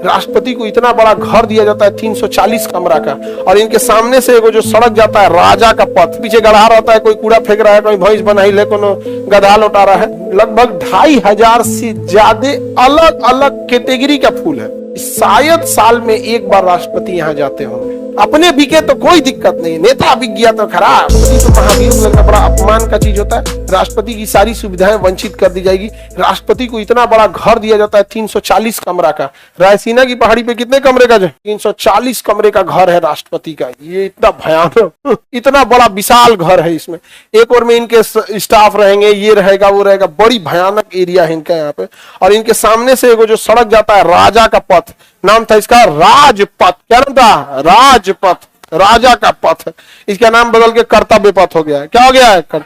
राष्ट्रपति को इतना बड़ा घर दिया जाता है 340 कमरा का, और इनके सामने से एगो जो सड़क जाता है राजा का पथ, पीछे गढ़ा रहता है, कोई कूड़ा फेंक रहा है, कोई भैंस बनाई ले, कोनो गधा लौटा रहा है। लगभग 2500 से ज्यादा अलग अलग कैटेगरी का फूल है। शायद साल में एक बार राष्ट्रपति यहाँ जाते होंगे। अपने बिके तो कोई दिक्कत नहीं, नेता बिक गया तो खराब। राष्ट्रपति तो महावीर लगना बड़ा अपमान का चीज होता है। राष्ट्रपति की सारी सुविधाएं वंचित कर दी जाएगी। राष्ट्रपति को इतना बड़ा घर दिया जाता है 340 कमरा का। रायसीना की पहाड़ी पे कितने कमरे का? 340 कमरे का घर है राष्ट्रपति का। ये इतना भयानक, इतना बड़ा विशाल घर है। इसमें एक और में इनके स्टाफ रहेंगे, ये रहेगा वो रहेगा, बड़ी भयानक एरिया है इनका यहाँ पे। और इनके सामने से एगो जो सड़क जाता है राजा का पथ, नाम था इसका राजपथ। क्या नाम था? राजपथ, राजा का पथ। इसका नाम बदल के कर्तव्य पथ हो गया है। क्या हो गया है?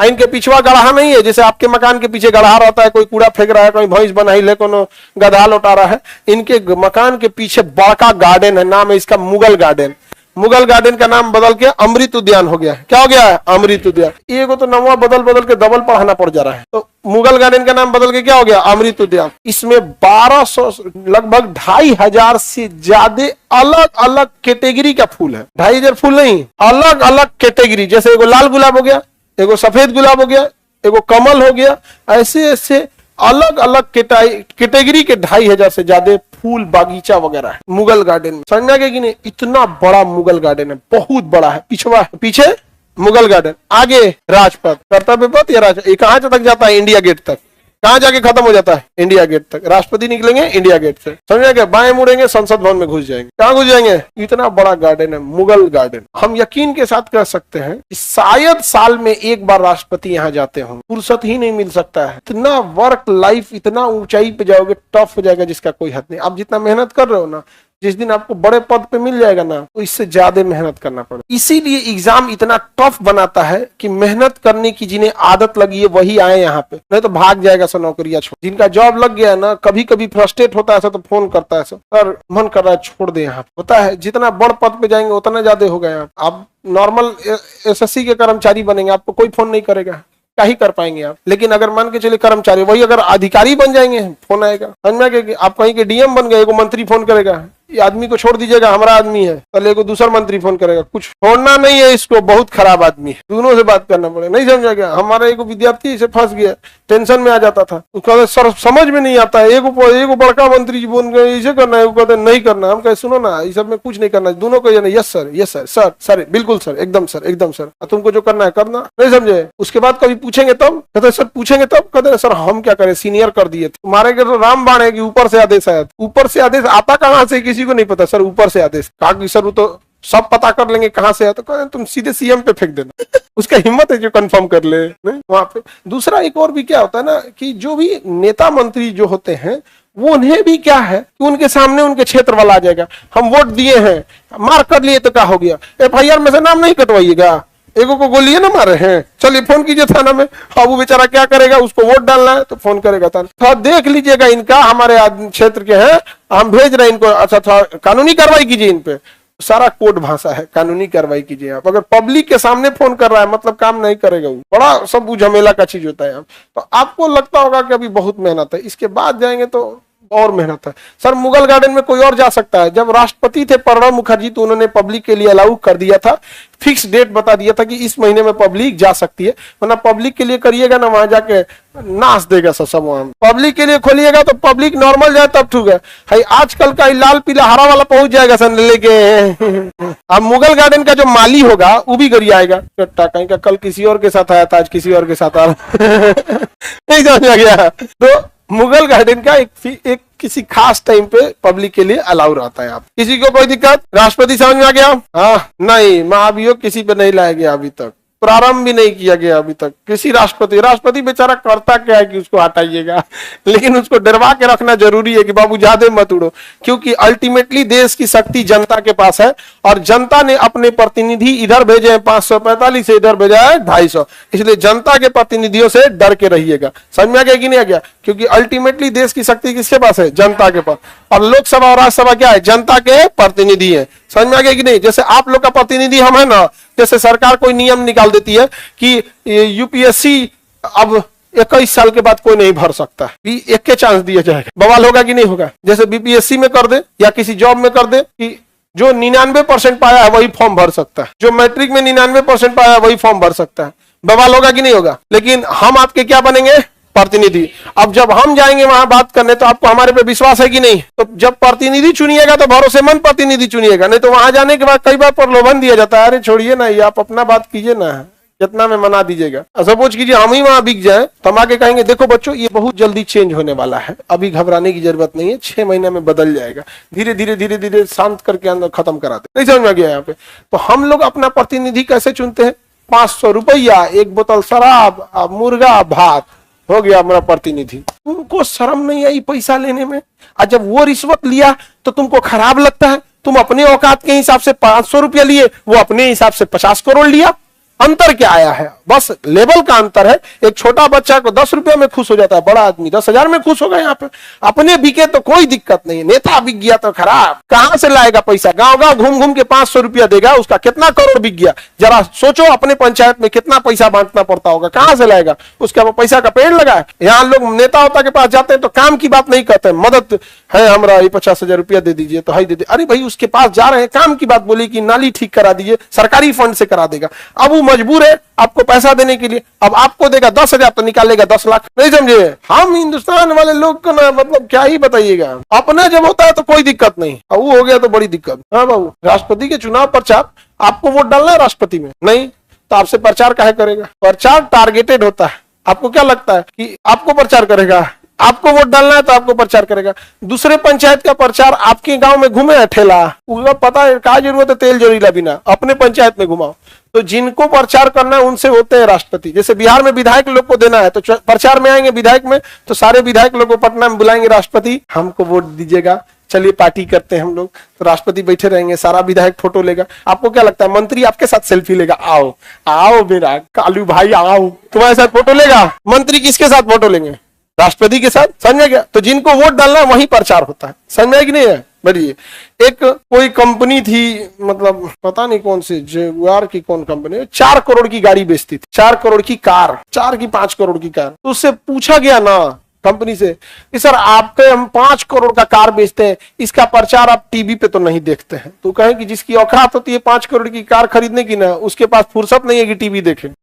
इनके पिछवा गढ़ा नहीं है, जैसे आपके मकान के पीछे गढ़ा रहता है, कोई कूड़ा फेंक रहा है, कोई भैंस बनाई ले, कोनो गधा लौटा रहा है। इनके मकान के पीछे बड़का गार्डन है, नाम है इसका मुगल गार्डन। मुगल गार्डन का नाम बदल के अमृत उद्यान हो गया है। क्या हो गया है? अमृत उद्यान। ये को तो नवा बदल बदल के डबल पढ़ाना पड़ जा रहा है। तो मुगल गार्डन का नाम बदल के क्या हो गया? अमृत उद्यान। इसमें 1200 लगभग 2500 से ज्यादा अलग अलग कैटेगरी का फूल है। 2500 फूल नहीं, अलग अलग कैटेगरी। जैसे एगो लाल गुलाब हो गया, एगो सफेद गुलाब हो गया, एगो कमल हो गया, ऐसे ऐसे अलग अलग कैटेगरी के 2500 से ज्यादा फूल बागीचा वगैरह है मुगल गार्डन में। समझ में आ गया कि नहीं? इतना बड़ा मुगल गार्डन है, बहुत बड़ा है। पीछे मुगल गार्डन, आगे राजपथ, कर्तव्य पथ या राज, कहां तक जाता है? इंडिया गेट तक। कहां जाके खत्म हो जाता है? इंडिया गेट तक। राष्ट्रपति निकलेंगे इंडिया गेट से, समझ गए? बाएं मुड़ेंगे संसद भवन में घुस जाएंगे। कहां घुस जाएंगे? इतना बड़ा गार्डन है मुगल गार्डन। हम यकीन के साथ कह सकते हैं कि शायद साल में एक बार राष्ट्रपति यहाँ जाते हों। फुर्सत ही नहीं मिल सकता है। इतना वर्क लाइफ, इतना ऊंचाई पे जाओगे, टफ हो जाएगा जिसका कोई हद नहीं। आप जितना मेहनत कर रहे हो ना, जिस दिन आपको बड़े पद पे मिल जाएगा ना, तो इससे ज्यादा मेहनत करना पड़ेगा। इसीलिए एग्जाम इतना टफ बनाता है कि मेहनत करने की जिन्हें आदत लगी है वही आए यहाँ पे, नहीं तो भाग जाएगा सर नौकरियां छोड़। जिनका जॉब लग गया है ना, कभी कभी फ्रस्ट्रेट होता है सर, तो फोन करता है सर मन कर रहा है छोड़ दे। यहाँ होता है जितना बड़ पद पे जाएंगे उतना ज्यादा होगा। यहाँ आप नॉर्मल SSC के कर्मचारी बनेंगे, आपको कोई फोन नहीं करेगा, क्या ही कर पाएंगे आप। लेकिन अगर मान के चलिए कर्मचारी, वही अगर अधिकारी बन जाएंगे, फोन आएगा। समझ में आ गया? आप कहीं के DM बन गए, एगो मंत्री फोन करेगा, ये आदमी को छोड़ दीजिएगा, हमारा आदमी है। कल एगो दूसरा मंत्री फोन करेगा, कुछ छोड़ना नहीं है इसको, बहुत खराब आदमी है, दोनों से बात करना पड़ेगा। नहीं समझा गया? हमारा एगो विद्यार्थी इसे फंस गया, टेंशन में आ जाता था। उसका सर समझ में नहीं आता है, एगो बड़का मंत्री जी बोल गए इसे करना है, वो कहते नहीं करना। हम कहे सुनो ना, इस सब में कुछ नहीं करना, दोनों को yes sir, yes sir, sir sir बिल्कुल सर, एकदम सर, एकदम सर, तुमको जो करना है करना। नहीं समझे? उसके बाद कभी पूछेंगे तब कहते सर, पूछेंगे तब कहते सर हम क्या करें, सीनियर कर दिए थे। मारेंगे तो राम बाण है कि ऊपर से आदेश आया। ऊपर से आदेश आता कहाँ से किसी को नहीं पता सर, ऊपर से आदेश। कहा कि सर वो तो सब पता कर लेंगे कहां से है, तो कहा तुम सीधे CM पे फेंक देना। उसका हिम्मत है जो कंफर्म कर ले वहां पे। दूसरा एक और भी क्या होता है ना, कि जो भी नेता मंत्री जो होते हैं, वो उन्हें भी क्या है कि उनके सामने उनके क्षेत्र वाला आ जाएगा, हम वोट दिए हैं, मार्क कर लिए तो क्या हो गया, FIR में से नाम नहीं कटवाइएगा, एगो को गोलियां ना मारे हैं, चलिए फोन कीजिए थाना में। अब वो बेचारा क्या करेगा, उसको वोट डालना है तो फोन करेगा थाना, थोड़ा देख लीजिएगा इनका, हमारे क्षेत्र के हैं, हम भेज रहे हैं इनको, अच्छा थोड़ा कानूनी कार्रवाई कीजिए इन पे। सारा कोड भाषा है, कानूनी कार्रवाई कीजिए। आप अगर पब्लिक के सामने फोन कर रहा है मतलब काम नहीं करेगा, वो बड़ा सब झमेला का चीज होता है। तो आपको लगता होगा कि अभी बहुत मेहनत है, इसके बाद जाएंगे तो और मेहनत है। सर मुगल गार्डन में कोई और जा सकता है। जब राष्ट्रपति थे प्रणब मुखर्जी, तो उन्होंने पब्लिक के लिए अलाउ कर दिया था, फिक्स डेट बता दिया था कि इस महीने में पब्लिक जा सकती है। वरना पब्लिक के लिए करिएगा ना, वहां जाके नाच देगा सब वहां। पब्लिक के लिए खोलिएगा तो पब्लिक नॉर्मल जाए तब ठीक है। आजकल का लाल पीला हरा वाला पहुंच जाएगा सर लेके। अब मुगल गार्डन का जो माली होगा वो भी गरिया आएगा, कहीं का कल किसी और के साथ आया था, आज किसी और के साथ आ रहा नहीं समझ गया। तो मुगल गार्डन का एक किसी खास टाइम पे पब्लिक के लिए अलाउ रहता है। आप किसी को कोई दिक्कत? राष्ट्रपति समझ में आ गया? हाँ नहीं, महाभियोग किसी पे नहीं लाया गया अभी तक, प्रारंभ भी नहीं किया गया अभी तक। किसी राष्ट्रपति बेचारा करता क्या है कि उसको हटाइएगा, लेकिन उसको डरवा के रखना जरूरी है कि बाबू ज्यादा मत उड़ो, क्योंकि अल्टीमेटली देश की शक्ति जनता के पास है, और जनता ने अपने प्रतिनिधि इधर भेजे हैं 545 से इधर भेजा है 250, इसलिए जनता के प्रतिनिधियों से डर के रहिएगा। समझ में आ गया कि नहीं आ गया? क्योंकि अल्टीमेटली देश की शक्ति किसके पास है? जनता के पास। और लोकसभा और राज्यसभा क्या है? जनता के प्रतिनिधि है। समझ में आ गया कि नहीं? जैसे आप लोग का प्रतिनिधि हम है ना, जैसे सरकार कोई नियम निकाल देती है कि UPSC अब 21 साल के बाद कोई नहीं भर सकता है, एक के चांस दिया जाएगा। बवाल होगा कि नहीं होगा? जैसे बीपीएससी में कर दे या किसी जॉब में कर दे कि जो 99% पाया है वही फॉर्म भर सकता है, जो मैट्रिक में 99% पाया है वही फॉर्म भर सकता है। बवाल होगा कि नहीं होगा? लेकिन हम आपके क्या बनेंगे? प्रतिनिधि। अब जब हम जाएंगे वहां बात करने तो आपको हमारे पे विश्वास है कि नहीं? तो जब प्रतिनिधि चुनिएगा तो भरोसेमंद प्रतिनिधि चुनिएगा, नहीं तो वहां जाने के बाद कई बार प्रलोभन दिया जाता है, अरे छोड़िए ना, ये आप अपना बात कीजिए ना, जितना में मना दीजिएगा। सपोज कीजिए हम ही वहां बिक जाए तो हम आके कहेंगे देखो बच्चों ये बहुत जल्दी चेंज होने वाला है, अभी घबराने की जरूरत नहीं है, 6 महीने में बदल जाएगा, धीरे धीरे धीरे धीरे शांत करके अंदर खत्म कराते। नहीं समझ में गया यहाँ पे? तो हम लोग अपना प्रतिनिधि कैसे चुनते हैं? 500 रुपया, 1 बोतल शराब, मुर्गा भात, हो गया हमारा प्रतिनिधि। तुमको शर्म नहीं आई पैसा लेने में? और जब वो रिश्वत लिया तो तुमको खराब लगता है? तुम अपने औकात के हिसाब से 500 रुपया लिए, वो अपने हिसाब से 50 करोड़ लिया। अंतर क्या आया है? बस लेवल का अंतर है। एक छोटा बच्चा को 10 रुपया में खुश हो जाता है, बड़ा आदमी 10,000 में खुश होगा। यहाँ पे अपने बिके तो कोई दिक्कत नहीं है, नेता बिक गया तो खराब। कहां से लाएगा पैसा? गांव गांव घूम घूम के 500 रुपया देगा, उसका कितना करोड़ बिक गया? जरा सोचो, अपने पंचायत में कितना पैसा बांटना पड़ता होगा, कहां से लाएगा? उसका पैसा का पेड़ लगा है। यहाँ लोग नेता होता के पास जाते हैं तो काम की बात नहीं करते, मदद है हमारा, 50,000 रुपया दे दीजिए, तो हाई दे दे। अरे भाई उसके पास जा रहे हैं, काम की बात बोली कि नाली ठीक करा दीजिए, सरकारी फंड से करा देगा। अब वो मजबूर है आपको पैसा देने के लिए, अब आपको देगा 10,000 तो निकालेगा 10 लाख। नहीं समझे? हम हिंदुस्तान वाले लोग को ना मतलब क्या ही बताइएगा। अपना जब होता है तो कोई दिक्कत नहीं, अब वो हो गया तो बड़ी दिक्कत। हाँ बाबू, राष्ट्रपति के चुनाव प्रचार, आपको वोट डालना है राष्ट्रपति में? नहीं, तो आपसे प्रचार काहे करेगा? प्रचार टारगेटेड होता है। आपको क्या लगता है कि आपको प्रचार करेगा? आपको वोट डालना है तो आपको प्रचार करेगा। दूसरे पंचायत का प्रचार आपके गांव में घूमे है ठेला, उसका पता है क्या जरूरत है तेल जरीला बिना, अपने पंचायत में घुमाओ। तो जिनको प्रचार करना है उनसे होते हैं राष्ट्रपति। जैसे बिहार में विधायक लोग को देना है तो प्रचार में आएंगे विधायक में, तो सारे विधायक लोग को पटना में बुलाएंगे, राष्ट्रपति हमको वोट दीजिएगा, चलिए पार्टी करते हैं हम लोग। तो राष्ट्रपति बैठे रहेंगे, सारा विधायक फोटो लेगा। आपको क्या लगता है मंत्री आपके साथ सेल्फी लेगा? आओ आओ मेरा कालू भाई आओ, तुम्हारे साथ फोटो लेगा? मंत्री किसके साथ फोटो लेंगे? राष्ट्रपति के साथ। समझ गया? तो जिनको वोट डालना है वही प्रचार होता है। समझ में कि नहीं है? बढ़िए। एक कोई कंपनी थी, मतलब पता नहीं कौन सी, जगुआर की कौन कंपनी, 4 करोड़ की गाड़ी बेचती थी, 4 करोड़ की कार, 4 की 5 करोड़ की कार। तो उससे पूछा गया ना कंपनी से कि सर आपके हम 5 करोड़ का कार बेचते हैं, इसका प्रचार आप टीवी पे तो नहीं देखते हैं। तो कहें कि जिसकी औकात होती है 5 करोड़ की कार खरीदने की ना, उसके पास फुर्सत नहीं है कि टीवी देखे।